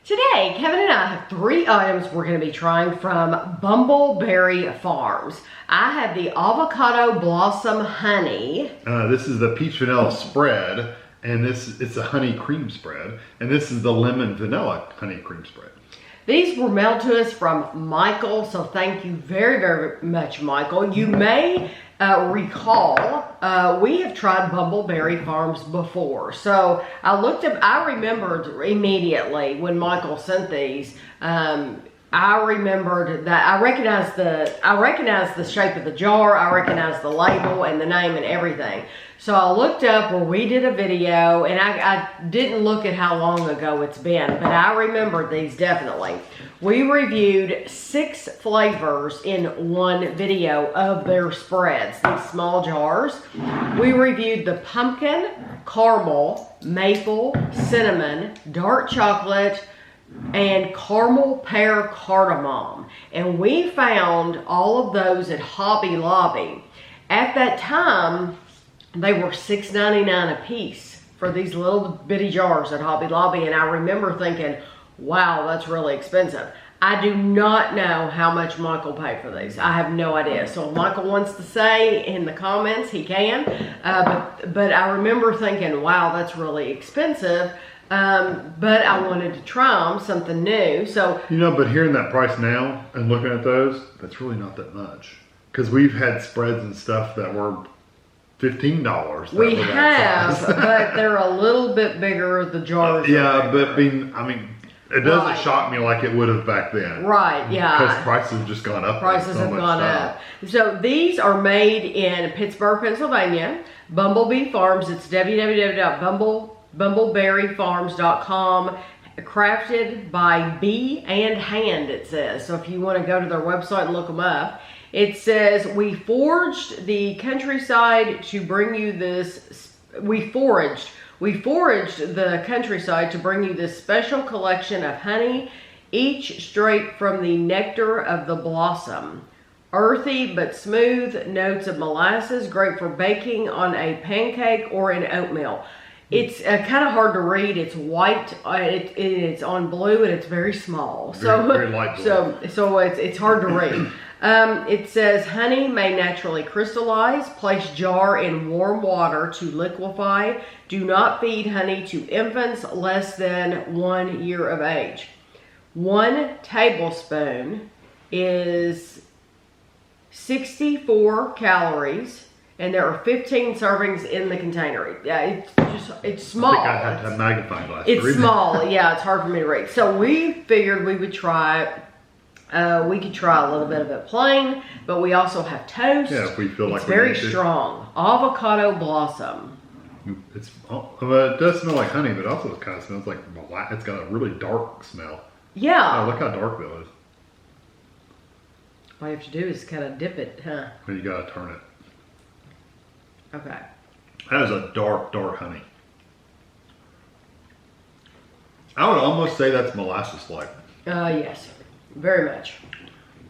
Today, Kevin and I have 3 items we're going to be trying from Bumbleberry Farms. I have the Avocado Blossom Honey. This is the peach vanilla spread, and it's a honey cream spread. And this is the lemon vanilla honey cream spread. These were mailed to us from Michael, so thank you very, very much, Michael. You may recall, we have tried Bumbleberry Farms before. So I remembered immediately when Michael sent these. I remembered that I recognized the shape of the jar, I recognized the label and the name and everything. So I looked up where we did a video, and I didn't look at how long ago it's been, but I remember these definitely. We reviewed 6 flavors in one video of their spreads, these small jars. We reviewed the pumpkin, caramel, maple, cinnamon, dark chocolate, and caramel pear cardamom. And we found all of those at Hobby Lobby. At that time, they were $6.99 a piece for these little bitty jars at Hobby Lobby. And I remember thinking, wow, that's really expensive. I do not know how much Michael paid for these. I have no idea. So if Michael wants to say in the comments, he can. But I remember thinking, wow, that's really expensive. But I wanted to try them, something new. So but hearing that price now and looking at those, that's really not that much. Because we've had spreads and stuff that were $15. We have, but they're a little bit bigger. The jars. Yeah, but it doesn't shock me like it would have back then. Right, yeah. Because prices have just gone up. Prices have gone up. So these are made in Pittsburgh, Pennsylvania. Bumblebee Farms. It's www.bumbleberryfarms.com. Crafted by Bee and Hand, it says. So if you want to go to their website and look them up. It says, we foraged the countryside to bring you this. We foraged the countryside to bring you this special collection of honey, each straight from the nectar of the blossom. Earthy but smooth notes of molasses, great for baking on a pancake or in oatmeal. It's kind of hard to read. It's white. It's on blue, and it's very small. Very light blue. So it's hard to read. It says, honey may naturally crystallize. Place jar in warm water to liquefy. Do not feed honey to infants less than 1 year of age. 1 tablespoon is 64 calories, and there are 15 servings in the container. Yeah, it's small. I think I have to have magnifying glass. It's small. Yeah, it's hard for me to read. So we figured we would try it. We could try a little bit of it plain, but we also have toast. Yeah, if we feel like it's very strong. Avocado Blossom. It does smell like honey, but also it kind of smells like it's got a really dark smell. Yeah. Oh, look how dark that is. All you have to do is kind of dip it, huh? And you gotta turn it. Okay. That is a dark, dark honey. I would almost say that's molasses-like. Yes. Very much.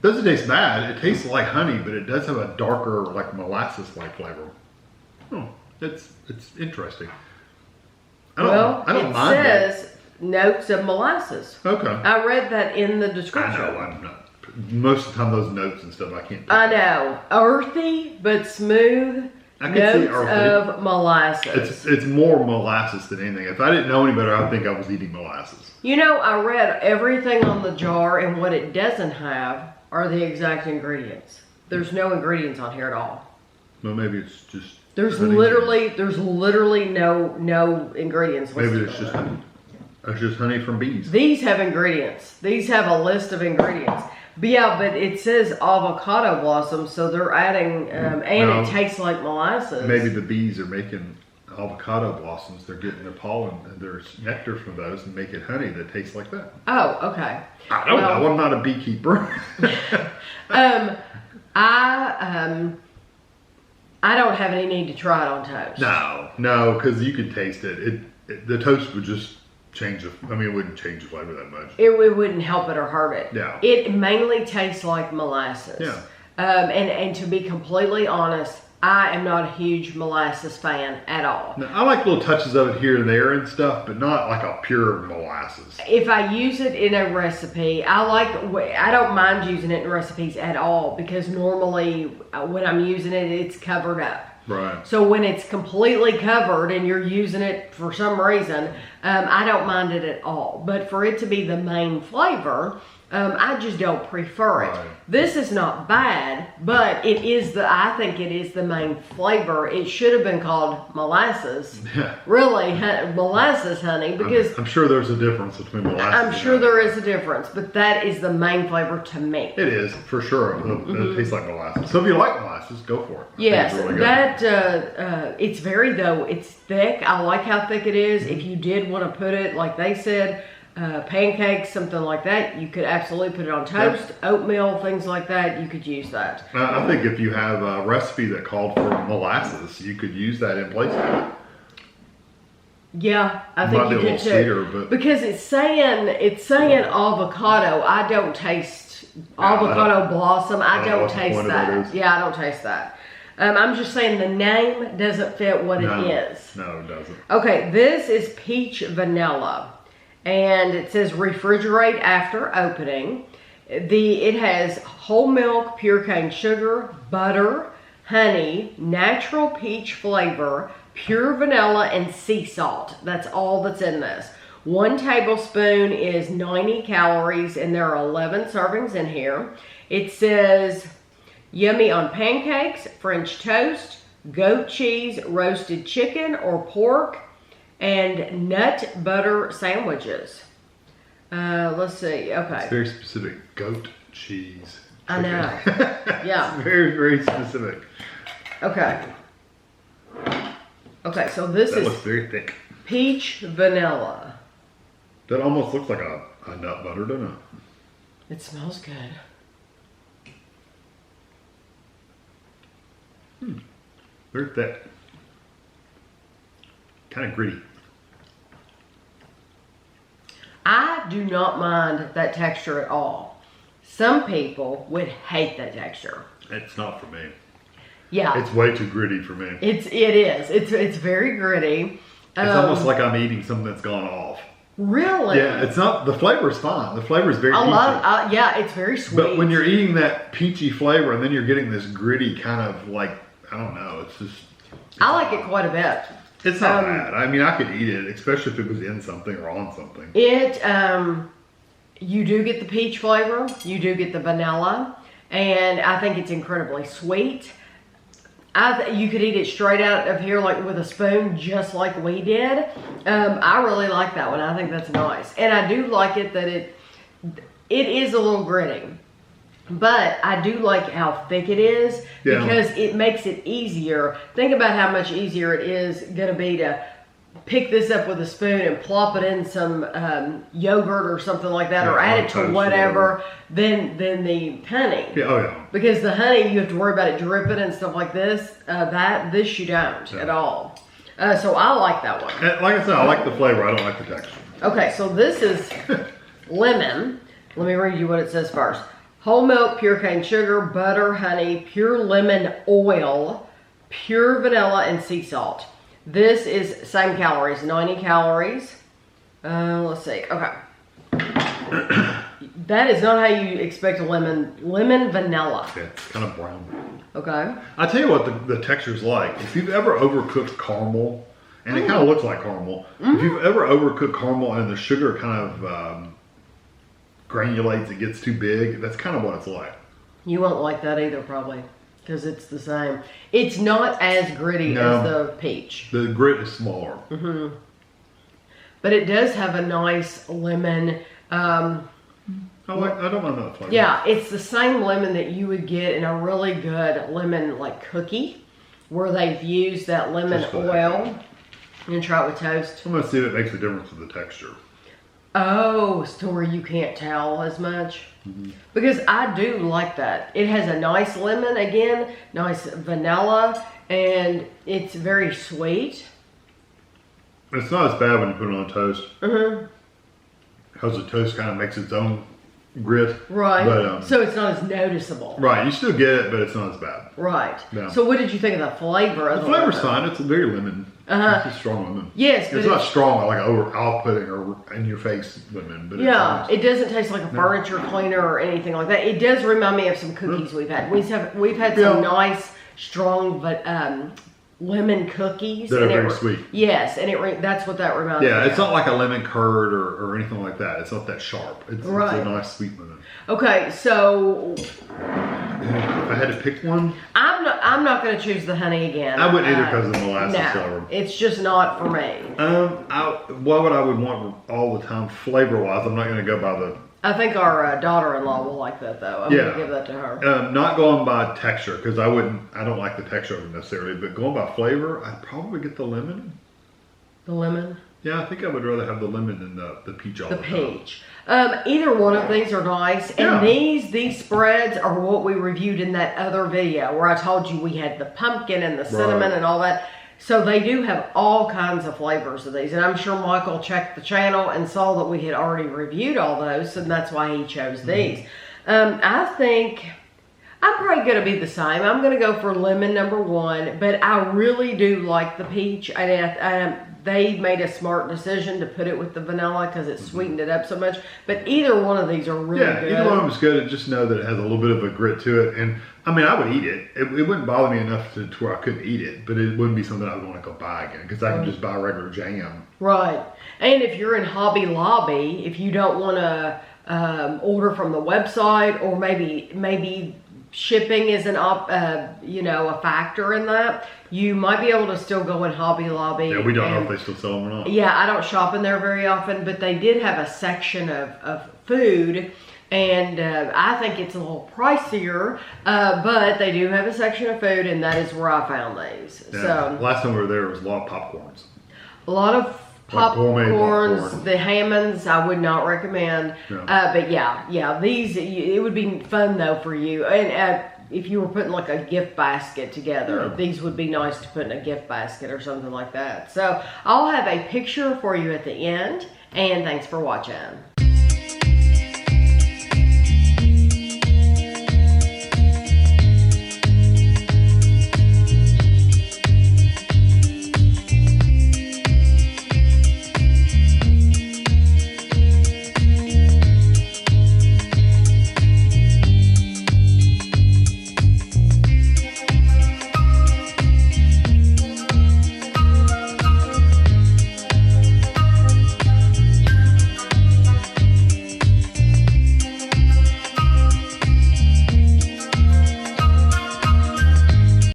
Doesn't taste bad. It tastes like honey, but it does have a darker, like molasses-like flavor. Oh, it's interesting. I don't mind it says notes of molasses. Okay. I read that in the description. I know. I'm not. Most of the time, those notes and stuff, I can't. I know. Earthy but smooth. Notes of molasses. It's more molasses than anything. If I didn't know any better, I would think I was eating molasses. I read everything on the jar, and what it doesn't have are the exact ingredients. There's no ingredients on here at all. Well, maybe it's just. There's literally no ingredients. Maybe it's just honey. It's just honey from bees. These have ingredients. These have a list of ingredients. But it says avocado blossom, so they're adding, it tastes like molasses. Maybe the bees are making avocado blossoms. They're getting their pollen and their nectar from those and making honey that tastes like that. Oh, okay. I don't know. I'm not a beekeeper. I don't have any need to try it on toast. No, because you could taste it. The toast would just change it wouldn't change the flavor that much. It wouldn't help it or hurt it. Yeah. It mainly tastes like molasses. Yeah. And to be completely honest, I am not a huge molasses fan at all. Now, I like little touches of it here and there and stuff, but not like a pure molasses. If I use it in a recipe, I don't mind using it in recipes at all, because normally when I'm using it, it's covered up. Right. So when it's completely covered and you're using it for some reason, I don't mind it at all. But for it to be the main flavor, I just don't prefer it. Right. This is not bad, but I think it is the main flavor. It should have been called molasses. Yeah. Really, molasses honey, because I'm sure there's a difference between molasses. I'm sure there is a difference, but that is the main flavor to me. It is, for sure. It tastes like molasses. So if you like molasses, go for it. Yes, it's really good. it's thick. I like how thick it is. If you did want to put it, like they said, pancakes, something like that, you could absolutely put it on toast, oatmeal, things like that. You could use that. I think if you have a recipe that called for molasses, you could use that in place of it. Yeah, I think you could too. Because it's saying avocado. I don't taste avocado blossom. I don't taste that. Yeah, I don't taste that. I'm just saying the name doesn't fit what it is. No, it doesn't. Okay, this is peach vanilla. And it says refrigerate after opening. It has whole milk, pure cane sugar, butter, honey, natural peach flavor, pure vanilla, and sea salt. That's all that's in this. 1 tablespoon is 90 calories, and there are 11 servings in here. It says yummy on pancakes, French toast, goat cheese, roasted chicken or pork, and nut butter sandwiches. Let's see. Okay. It's very specific. Goat cheese. Chicken. I know. Yeah. It's very, very specific. Okay. Okay, so this is looks very thick. peach vanilla. That almost looks like a nut butter, doesn't it? It smells good. Very thick. Kind of gritty. I do not mind that texture at all. Some people would hate that texture. It's not for me. Yeah. It's way too gritty for me. It is. It's very gritty. It's almost like I'm eating something that's gone off. Really? Yeah, it's not, the flavor's fine. The flavor's very peachy. Yeah, it's very sweet. But when you're eating that peachy flavor and then you're getting this gritty kind of like, I don't know, it's I like it quite a bit. It's not bad. I mean, I could eat it, especially if it was in something or on something. You do get the peach flavor. You do get the vanilla. And I think it's incredibly sweet. You could eat it straight out of here, like with a spoon, just like we did. I really like that one. I think that's nice. And I do like it that it is a little gritty. But I do like how thick it is because it makes it easier. Think about how much easier it is going to be to pick this up with a spoon and plop it in some yogurt or something like that, or add it to whatever, than the honey. Yeah, oh yeah. Because the honey, you have to worry about it dripping and stuff like this. This you don't at all. So I like that one. And like I said, I like the flavor. I don't like the texture. Okay, so this is lemon. Let me read you what it says first. Whole milk, pure cane sugar, butter, honey, pure lemon oil, pure vanilla, and sea salt. This is same calories, 90 calories. Let's see. Okay. That is not how you expect a lemon vanilla. Yeah, it's kind of brown. Okay. I tell you what the texture's like. If you've ever overcooked caramel, and it kind of looks like caramel. If you've ever overcooked caramel and the sugar kind of granulates, it gets too big, that's kind of what it's like. You won't like that either, probably, because it's the same. It's not as gritty as the peach. The grit is smaller. But it does have a nice lemon. I don't mind that flavor. Yeah, it's the same lemon that you would get in a really good lemon like cookie, where they've used that lemon oil. And try it with toast. I'm gonna see if it makes a difference with the texture. Oh, so where you can't tell as much? Because I do like that. It has a nice lemon again, nice vanilla, and it's very sweet. It's not as bad when you put it on toast. Because the toast kind of makes its own grit. Right. But, so it's not as noticeable. Right. You still get it, but it's not as bad. Right. Yeah. So what did you think of the flavor of The the flavor's lemon? fine. It's very lemon. It's a strong lemon. Yes, it's not strong like off-putting or in your face lemon, but yeah, it doesn't taste like a furniture cleaner or anything like that. It does remind me of some cookies we've had. We've had some nice, strong, but lemon cookies that are very sweet. Yes, and that's what that reminds me. Yeah, it's not like a lemon curd or anything like that. It's not that sharp. It's a nice sweet lemon. Okay, so if I had to pick one, I'm not going to choose the honey again. I wouldn't either because of the molasses flavor. It's just not for me. What I would want all the time, flavor-wise, I'm not going to go by the. I think our daughter-in-law will like that though. I'm going to give that to her. Not going by texture because I don't like the texture of it necessarily, but going by flavor, I'd probably get the lemon. The lemon? Yeah, I think I would rather have the lemon than the peach all the time. The peach. Either one of these are nice, and these spreads are what we reviewed in that other video where I told you we had the pumpkin and the cinnamon and all that. So they do have all kinds of flavors of these, and I'm sure Michael checked the channel and saw that we had already reviewed all those, and that's why he chose these. I think I'm probably going to be the same. I'm going to go for lemon #1, but I really do like the peach. They made a smart decision to put it with the vanilla because it sweetened it up so much. But either one of these are really good. Yeah, either one of them is good. Just know that it has a little bit of a grit to it. And I mean, I would eat it. It wouldn't bother me enough to where I couldn't eat it. But it wouldn't be something I would want to go buy again because I can just buy regular jam. Right. And if you're in Hobby Lobby, if you don't want to order from the website, or maybe shipping isn't a factor in that, you might be able to still go in Hobby Lobby. Yeah, we don't know if they still sell them or not. Yeah, I don't shop in there very often, but they did have a section of food, and I think it's a little pricier, but they do have a section of food, and that is where I found these. Yeah. So last time we were there, it was a lot of popcorns. A lot of popcorns, the Hammonds, I would not recommend. Yeah. But yeah, these, it would be fun though for you. And if you were putting like a gift basket together, these would be nice to put in a gift basket or something like that. So I'll have a picture for you at the end, and thanks for watching.